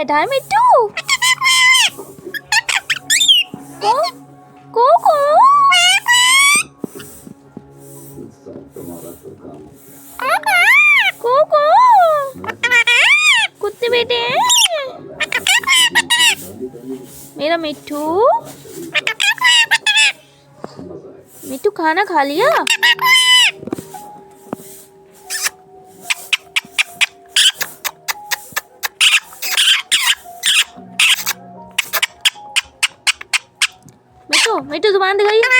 बैठा है मिट्टू? को को को को को कुत्ते बेटे हैं मेरा मिट्टू। मिट्टू खाना खा लिया? मिट्टू मिट्टू जुबान दिखाइए।